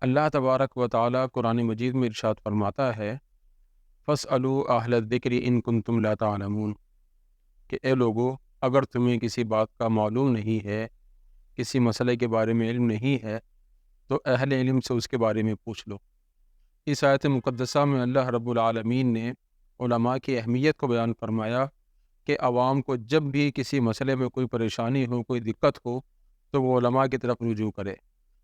اللہ تبارک و تعالی قرآن مجید میں ارشاد فرماتا ہے فَاسْأَلُوا أَهْلَ الذِّكْرِ إِن كُنتُمْ لَا تَعْلَمُونَ کہ اے لوگو، اگر تمہیں کسی بات کا معلوم نہیں ہے، کسی مسئلے کے بارے میں علم نہیں ہے، تو اہل علم سے اس کے بارے میں پوچھ لو۔ اس آیت مقدسہ میں اللہ رب العالمین نے علماء کی اہمیت کو بیان فرمایا کہ عوام کو جب بھی کسی مسئلے میں کوئی پریشانی ہو، کوئی دقت ہو، تو وہ علماء کی طرف رجوع کرے،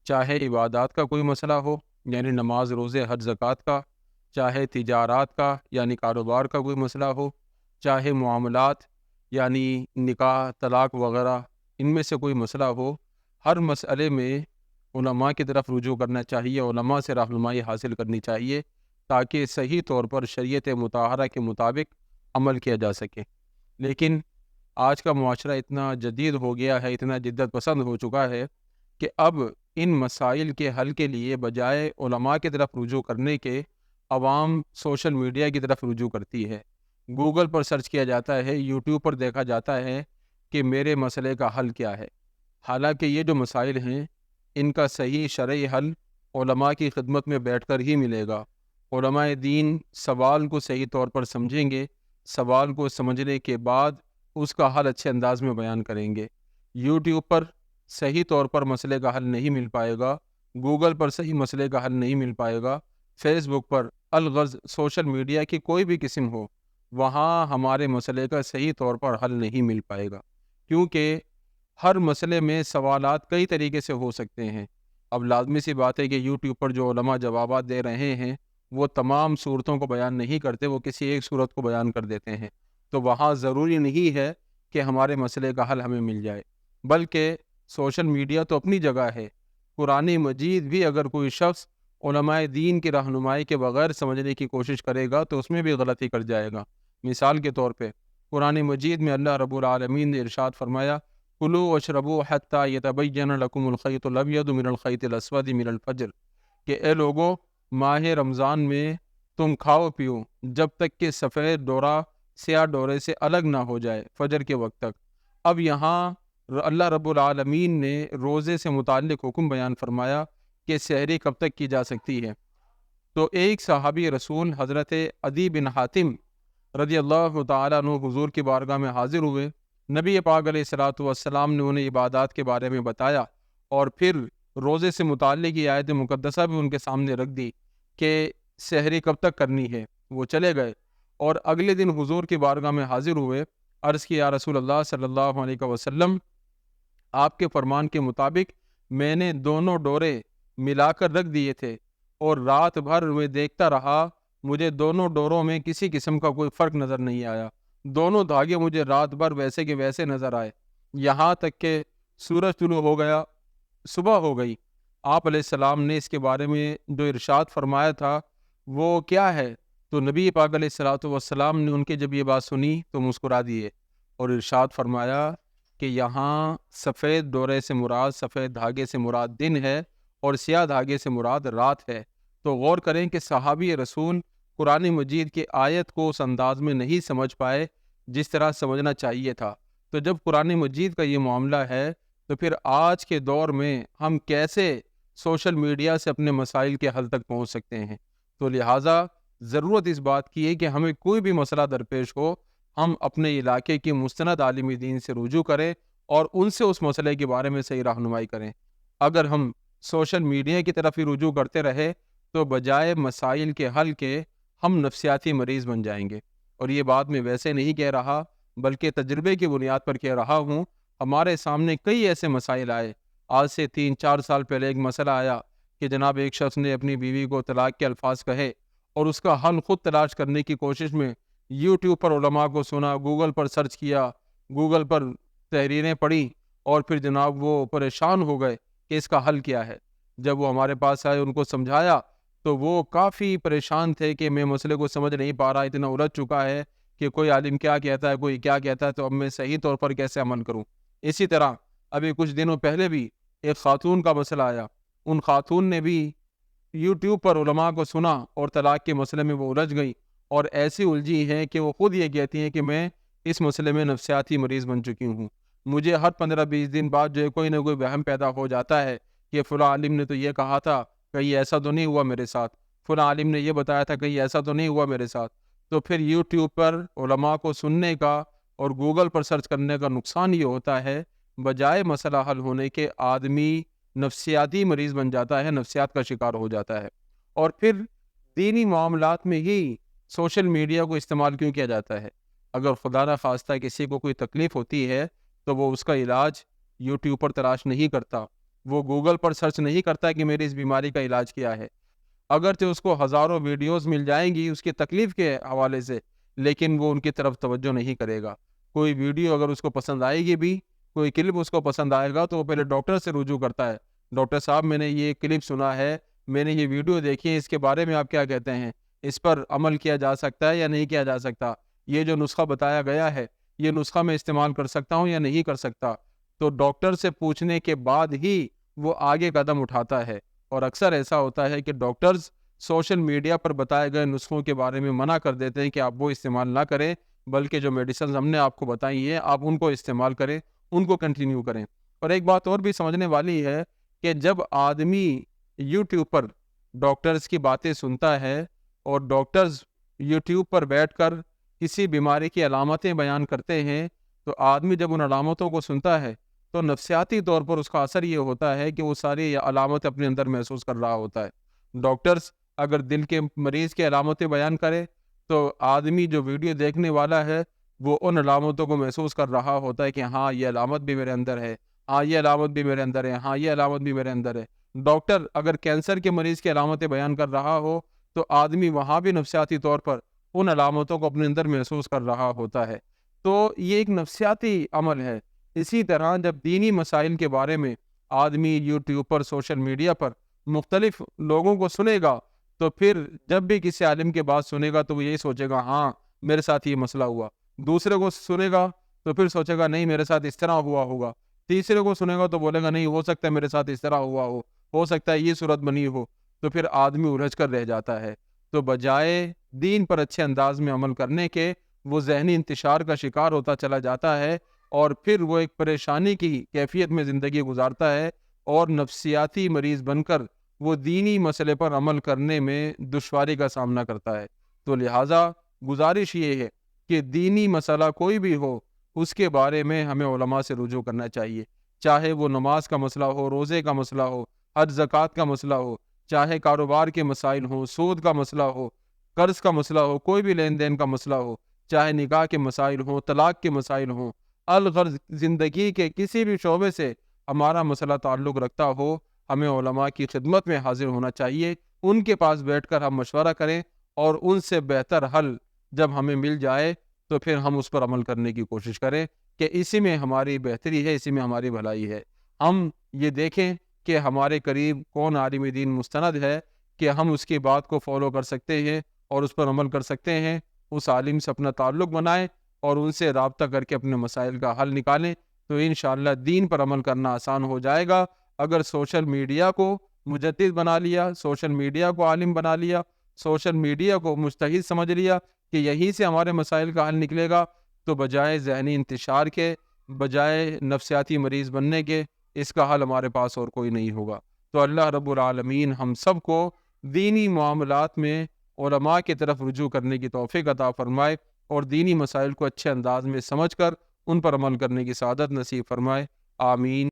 چاہے عبادات کا کوئی مسئلہ ہو یعنی نماز، روزے، حج، زکوٰۃ کا، چاہے تجارات کا یعنی کاروبار کا کوئی مسئلہ ہو، چاہے معاملات یعنی نکاح، طلاق وغیرہ ان میں سے کوئی مسئلہ ہو، ہر مسئلے میں علماء کی طرف رجوع کرنا چاہیے، علماء سے رہنمائی حاصل کرنی چاہیے تاکہ صحیح طور پر شریعت مطہرہ کے مطابق عمل کیا جا سکے۔ لیکن آج کا معاشرہ اتنا جدید ہو گیا ہے، اتنا جدت پسند ہو چکا ہے کہ اب ان مسائل کے حل کے لیے بجائے علماء کی طرف رجوع کرنے کے عوام سوشل میڈیا کی طرف رجوع کرتی ہے۔ گوگل پر سرچ کیا جاتا ہے، یوٹیوب پر دیکھا جاتا ہے کہ میرے مسئلے کا حل کیا ہے، حالانکہ یہ جو مسائل ہیں ان کا صحیح شرعی حل علماء کی خدمت میں بیٹھ کر ہی ملے گا۔ علماء دین سوال کو صحیح طور پر سمجھیں گے، سوال کو سمجھنے کے بعد اس کا حل اچھے انداز میں بیان کریں گے۔ یوٹیوب پر صحیح طور پر مسئلے کا حل نہیں مل پائے گا، گوگل پر صحیح مسئلے کا حل نہیں مل پائے گا، فیس بک پر، الغرض سوشل میڈیا کی کوئی بھی قسم ہو، وہاں ہمارے مسئلے کا صحیح طور پر حل نہیں مل پائے گا، کیونکہ ہر مسئلے میں سوالات کئی طریقے سے ہو سکتے ہیں۔ اب لازمی سی بات ہے کہ یوٹیوب پر جو علماء جوابات دے رہے ہیں وہ تمام صورتوں کو بیان نہیں کرتے، وہ کسی ایک صورت کو بیان کر دیتے ہیں، تو وہاں ضروری نہیں ہے کہ ہمارے مسئلے کا حل ہمیں مل جائے، بلکہ سوشل میڈیا تو اپنی جگہ ہے، قرآن مجید بھی اگر کوئی شخص علماء دین کی رہنمائی کے بغیر سمجھنے کی کوشش کرے گا تو اس میں بھی غلطی کر جائے گا۔ مثال کے طور پہ قرآن مجید میں اللہ رب العالمین نے ارشاد فرمایا کُلُوا وَاشْرَبُوا حَتَّى يَتَبَيَّنَ لَكُمُ الْخَيْطُ الْأَبْيَضُ مِنَ الْخَيْطِ الْأَسْوَدِ مِنَ الْفَجْرِ کہ اے لوگو، ماہ رمضان میں تم کھاؤ پیو جب تک کہ سفید ڈورا سیاہ ڈورے سے الگ نہ ہو جائے، فجر کے وقت تک۔ اب یہاں اللہ رب العالمین نے روزے سے متعلق حکم بیان فرمایا کہ سحری کب تک کی جا سکتی ہے، تو ایک صحابی رسول حضرت عدی بن حاتم رضی اللہ تعالیٰ عنہ حضور کی بارگاہ میں حاضر ہوئے، نبی پاک علیہ الصلوۃ والسلام نے انہیں عبادات کے بارے میں بتایا اور پھر روزے سے متعلق یہ آیت مقدسہ بھی ان کے سامنے رکھ دی کہ سحری کب تک کرنی ہے۔ وہ چلے گئے اور اگلے دن حضور کی بارگاہ میں حاضر ہوئے، عرض کیا یا رسول اللہ صلی اللہ علیہ وسلم، آپ کے فرمان کے مطابق میں نے دونوں ڈورے ملا کر رکھ دیے تھے اور رات بھر میں دیکھتا رہا، مجھے دونوں ڈوروں میں کسی قسم کا کوئی فرق نظر نہیں آیا، دونوں دھاگے مجھے رات بھر ویسے کے ویسے نظر آئے، یہاں تک کہ سورج طلوع ہو گیا، صبح ہو گئی۔ آپ علیہ السلام نے اس کے بارے میں جو ارشاد فرمایا تھا وہ کیا ہے؟ تو نبی پاک علیہ الصلوۃ والسلام نے ان کے جب یہ بات سنی تو مسکرا دیے اور ارشاد فرمایا کہ یہاں سفید ڈورے سے مراد، سفید دھاگے سے مراد دن ہے اور سیاہ دھاگے سے مراد رات ہے۔ تو غور کریں کہ صحابی رسول قرآن مجید کی آیت کو اس انداز میں نہیں سمجھ پائے جس طرح سمجھنا چاہیے تھا۔ تو جب قرآن مجید کا یہ معاملہ ہے تو پھر آج کے دور میں ہم کیسے سوشل میڈیا سے اپنے مسائل کے حل تک پہنچ سکتے ہیں؟ تو لہٰذا ضرورت اس بات کی ہے کہ ہمیں کوئی بھی مسئلہ درپیش ہو، ہم اپنے علاقے کی مستند عالم دین سے رجوع کریں اور ان سے اس مسئلے کے بارے میں صحیح رہنمائی کریں۔ اگر ہم سوشل میڈیا کی طرف ہی رجوع کرتے رہے تو بجائے مسائل کے حل کے ہم نفسیاتی مریض بن جائیں گے۔ اور یہ بات میں ویسے نہیں کہہ رہا بلکہ تجربے کی بنیاد پر کہہ رہا ہوں۔ ہمارے سامنے کئی ایسے مسائل آئے، آج سے 3-4 سال پہلے ایک مسئلہ آیا کہ جناب ایک شخص نے اپنی بیوی کو طلاق کے الفاظ کہے اور اس کا حل خود تلاش کرنے کی کوشش میں یوٹیوب پر علماء کو سنا، گوگل پر سرچ کیا، گوگل پر تحریریں پڑھی اور پھر جناب وہ پریشان ہو گئے کہ اس کا حل کیا ہے۔ جب وہ ہمارے پاس آئے، ان کو سمجھایا تو وہ کافی پریشان تھے کہ میں مسئلے کو سمجھ نہیں پا رہا، اتنا الجھ چکا ہے کہ کوئی عالم کیا کہتا ہے، کوئی کیا کہتا ہے، تو اب میں صحیح طور پر کیسے عمل کروں۔ اسی طرح ابھی کچھ دنوں پہلے بھی ایک خاتون کا مسئلہ آیا، ان خاتون نے بھی یوٹیوب پر علماء کو سنا اور طلاق کے مسئلے میں وہ الجھ گئی اور ایسی الجھی ہیں کہ وہ خود یہ کہتی ہیں کہ میں اس مسئلے میں نفسیاتی مریض بن چکی ہوں، مجھے ہر 15-20 دن بعد جو ہے کوئی نہ کوئی وہم پیدا ہو جاتا ہے کہ فلاں عالم نے تو یہ کہا تھا، کہیں ایسا تو نہیں ہوا میرے ساتھ، فلاں عالم نے یہ بتایا تھا، کہیں ایسا تو نہیں ہوا میرے ساتھ. تو پھر یوٹیوب پر علماء کو سننے کا اور گوگل پر سرچ کرنے کا نقصان یہ ہوتا ہے، بجائے مسئلہ حل ہونے کے آدمی نفسیاتی مریض بن جاتا ہے، نفسیات کا شکار ہو جاتا ہے. اور پھر دینی معاملات میں ہی سوشل میڈیا کو استعمال کیوں کیا جاتا ہے؟ اگر خدا نہ خواستہ کسی کو کوئی تکلیف ہوتی ہے تو وہ اس کا علاج یوٹیوب پر تلاش نہیں کرتا، وہ گوگل پر سرچ نہیں کرتا کہ میری اس بیماری کا علاج کیا ہے. اگرچہ اس کو ہزاروں ویڈیوز مل جائیں گی اس کی تکلیف کے حوالے سے، لیکن وہ ان کی طرف توجہ نہیں کرے گا. کوئی ویڈیو اگر اس کو پسند آئے گی بھی، کوئی کلپ اس کو پسند آئے گا تو وہ پہلے ڈاکٹر سے رجوع کرتا ہے، ڈاکٹر صاحب میں نے یہ کلپ سنا ہے، میں نے یہ ویڈیو دیکھی ہے، اس کے بارے میں آپ کیا کہتے ہیں؟ اس پر عمل کیا جا سکتا ہے یا نہیں کیا جا سکتا؟ یہ جو نسخہ بتایا گیا ہے یہ نسخہ میں استعمال کر سکتا ہوں یا نہیں کر سکتا؟ تو ڈاکٹر سے پوچھنے کے بعد ہی وہ آگے قدم اٹھاتا ہے. اور اکثر ایسا ہوتا ہے کہ ڈاکٹرز سوشل میڈیا پر بتائے گئے نسخوں کے بارے میں منع کر دیتے ہیں کہ آپ وہ استعمال نہ کریں، بلکہ جو میڈیسنز ہم نے آپ کو بتائی ہیں آپ ان کو استعمال کریں، ان کو کنٹینیو کریں. اور ایک بات اور بھی سمجھنے والی ہے کہ جب آدمی یوٹیوب پر ڈاکٹرز کی باتیں سنتا ہے اور ڈاکٹرز یوٹیوب پر بیٹھ کر کسی بیماری کی علامتیں بیان کرتے ہیں، تو آدمی جب ان علامتوں کو سنتا ہے تو نفسیاتی طور پر اس کا اثر یہ ہوتا ہے کہ وہ ساری علامتیں اپنے اندر محسوس کر رہا ہوتا ہے. ڈاکٹرز اگر دل کے مریض کی علامتیں بیان کرے تو آدمی جو ویڈیو دیکھنے والا ہے وہ ان علامتوں کو محسوس کر رہا ہوتا ہے کہ ہاں یہ علامت بھی میرے اندر ہے، ہاں یہ علامت بھی میرے اندر ہے، ہاں یہ علامت بھی میرے اندر ہے. ڈاکٹر اگر کینسر کے مریض کی علامتیں بیان کر رہا ہو تو آدمی وہاں بھی نفسیاتی طور پر ان علامتوں کو اپنے اندر محسوس کر رہا ہوتا ہے. تو یہ ایک نفسیاتی عمل ہے. اسی طرح جب دینی مسائل کے بارے میں آدمی یوٹیوب پر سوشل میڈیا پر مختلف لوگوں کو سنے گا تو پھر جب بھی کسی عالم کی بات سنے گا تو وہ یہی سوچے گا ہاں میرے ساتھ یہ مسئلہ ہوا. دوسرے کو سنے گا تو پھر سوچے گا نہیں میرے ساتھ اس طرح ہوا ہوگا. تیسرے کو سنے گا تو بولے گا نہیں ہو سکتا ہے میرے ساتھ اس طرح ہو سکتا ہے یہ صورت بنی ہو. تو پھر آدمی الجھ کر رہ جاتا ہے. تو بجائے دین پر اچھے انداز میں عمل کرنے کے وہ ذہنی انتشار کا شکار ہوتا چلا جاتا ہے اور پھر وہ ایک پریشانی کی کیفیت میں زندگی گزارتا ہے اور نفسیاتی مریض بن کر وہ دینی مسئلے پر عمل کرنے میں دشواری کا سامنا کرتا ہے. تو لہٰذا گزارش یہ ہے کہ دینی مسئلہ کوئی بھی ہو اس کے بارے میں ہمیں علماء سے رجوع کرنا چاہیے، چاہے وہ نماز کا مسئلہ ہو، روزے کا مسئلہ ہو، حج زکوٰۃ کا مسئلہ ہو، چاہے کاروبار کے مسائل ہوں، سود کا مسئلہ ہو، قرض کا مسئلہ ہو، کوئی بھی لین دین کا مسئلہ ہو، چاہے نکاح کے مسائل ہوں، طلاق کے مسائل ہوں، الغرض زندگی کے کسی بھی شعبے سے ہمارا مسئلہ تعلق رکھتا ہو، ہمیں علماء کی خدمت میں حاضر ہونا چاہیے. ان کے پاس بیٹھ کر ہم مشورہ کریں اور ان سے بہتر حل جب ہمیں مل جائے تو پھر ہم اس پر عمل کرنے کی کوشش کریں کہ اسی میں ہماری بہتری ہے، اسی میں ہماری بھلائی ہے. ہم یہ دیکھیں کہ ہمارے قریب کون عالم دین مستند ہے کہ ہم اس کی بات کو فالو کر سکتے ہیں اور اس پر عمل کر سکتے ہیں. اس عالم سے اپنا تعلق بنائیں اور ان سے رابطہ کر کے اپنے مسائل کا حل نکالیں تو انشاءاللہ دین پر عمل کرنا آسان ہو جائے گا. اگر سوشل میڈیا کو مجدد بنا لیا، سوشل میڈیا کو عالم بنا لیا، سوشل میڈیا کو مجتہد سمجھ لیا کہ یہیں سے ہمارے مسائل کا حل نکلے گا، تو بجائے ذہنی انتشار کے، بجائے نفسیاتی مریض بننے کے، اس کا حل ہمارے پاس اور کوئی نہیں ہوگا. تو اللہ رب العالمین ہم سب کو دینی معاملات میں علماء کی طرف رجوع کرنے کی توفیق عطا فرمائے اور دینی مسائل کو اچھے انداز میں سمجھ کر ان پر عمل کرنے کی سعادت نصیب فرمائے. آمین.